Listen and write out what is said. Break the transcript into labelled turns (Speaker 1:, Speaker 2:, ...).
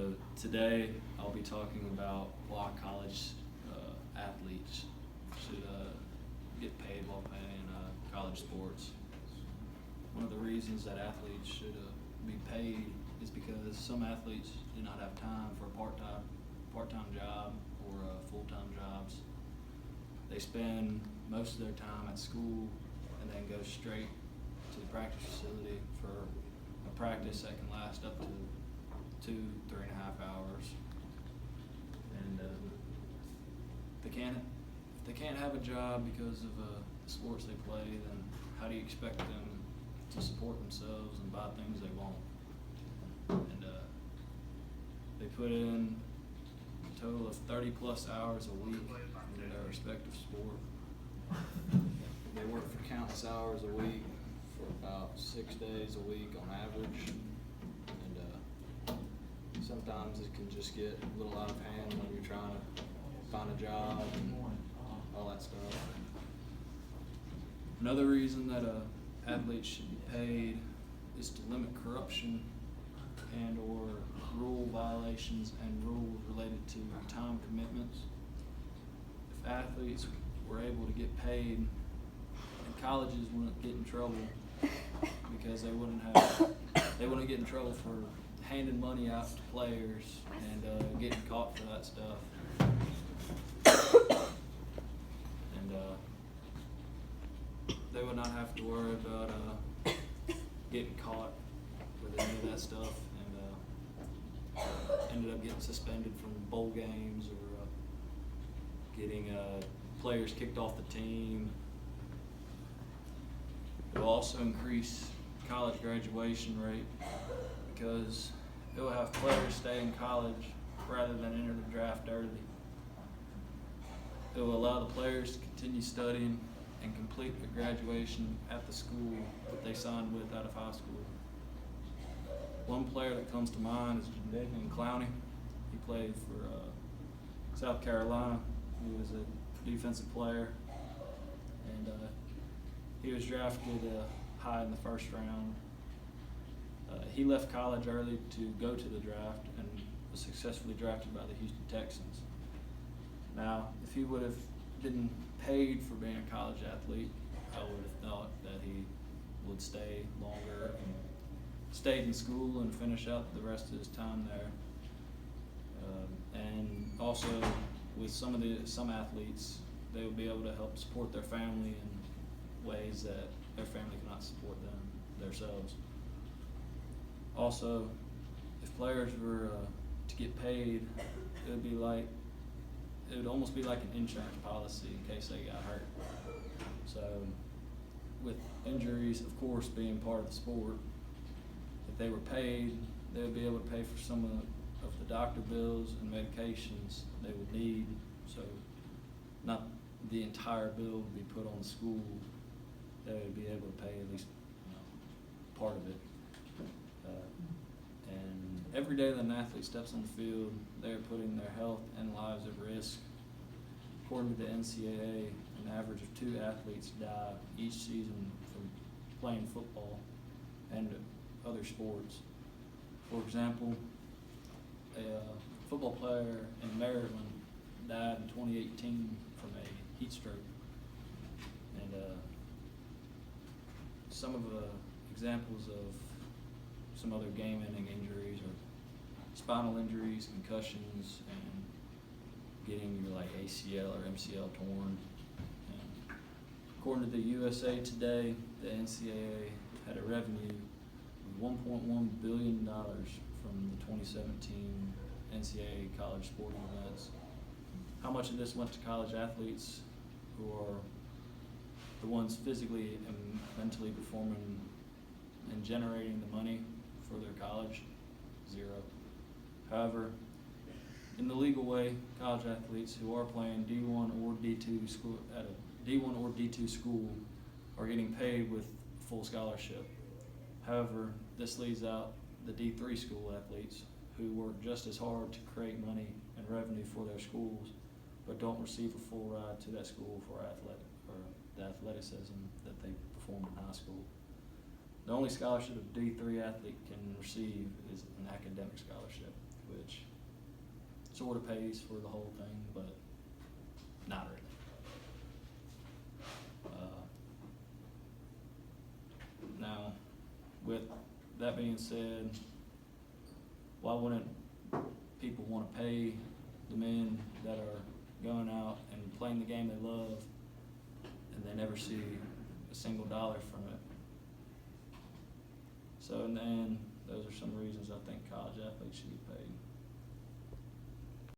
Speaker 1: So today I'll be talking about why college athletes should get paid while playing college sports. One of the reasons that athletes should be paid is because some athletes do not have time for a part-time job or full-time jobs. They spend most of their time at school and then go straight to the practice facility for a practice that can last up to 3.5 hours. And if they can't have a job because of the sports they play, then how do you expect them to support themselves and buy things they want? And they put in a total of 30 plus hours a week in their respective sport. They work for countless hours a week for about 6 days a week on average. And sometimes it can just get a little out of hand when you're trying to find a job and all that stuff. Another reason that athletes should be paid is to limit corruption and or rule violations and rules related to time commitments. If athletes were able to get paid, and colleges wouldn't get in trouble because they wouldn't get in trouble for handing money out to players and getting caught for that stuff. And they would not have to worry about getting caught with any of that stuff, and ended up getting suspended from bowl games or getting players kicked off the team. It will also increase college graduation rate because it will have players stay in college rather than enter the draft early. It will allow the players to continue studying and complete their graduation at the school that they signed with out of high school. One player that comes to mind is Jadavian Clowney. He played for South Carolina. He was a defensive player, and he was drafted high in the first round. He left college early to go to the draft and was successfully drafted by the Houston Texans. Now, if he would have been paid for being a college athlete, I would have thought that he would stay longer and stayed in school and finish out the rest of his time there. And also, with some athletes, they will be able to help support their family in ways that their family cannot support them themselves. Also, if players were to get paid, it would almost be like an insurance policy in case they got hurt. So, with injuries, of course, being part of the sport, if they were paid, they would be able to pay for some of the doctor bills and medications they would need. So, not the entire bill would be put on the school. They would be able to pay at least part of it. And every day that an athlete steps on the field, they are putting their health and lives at risk. According to the NCAA, an average of 2 athletes die each season from playing football and other sports. For example, a football player in Maryland died in 2018 from a heat stroke. And some of the examples of some other game-ending injuries are spinal injuries, concussions, and getting your ACL or MCL torn. And according to the USA Today, the NCAA had a revenue of $1.1 billion from the 2017 NCAA college sporting events. How much of this went to college athletes who are the ones physically and mentally performing and generating the money for their college? 0. However, in the legal way, college athletes who are playing D1 or D2 school at a D1 or D2 school are getting paid with full scholarship. However, this leaves out the D3 school athletes who work just as hard to create money and revenue for their schools, but don't receive a full ride to that school for the athleticism that they performed in high school. The only scholarship a D3 athlete can receive is an academic scholarship. which sort of pays for the whole thing, but not really. Now, with that being said, why wouldn't people want to pay the men that are going out and playing the game they love and they never see a single dollar from it? So in the end, those are some reasons I think college athletes should be paid.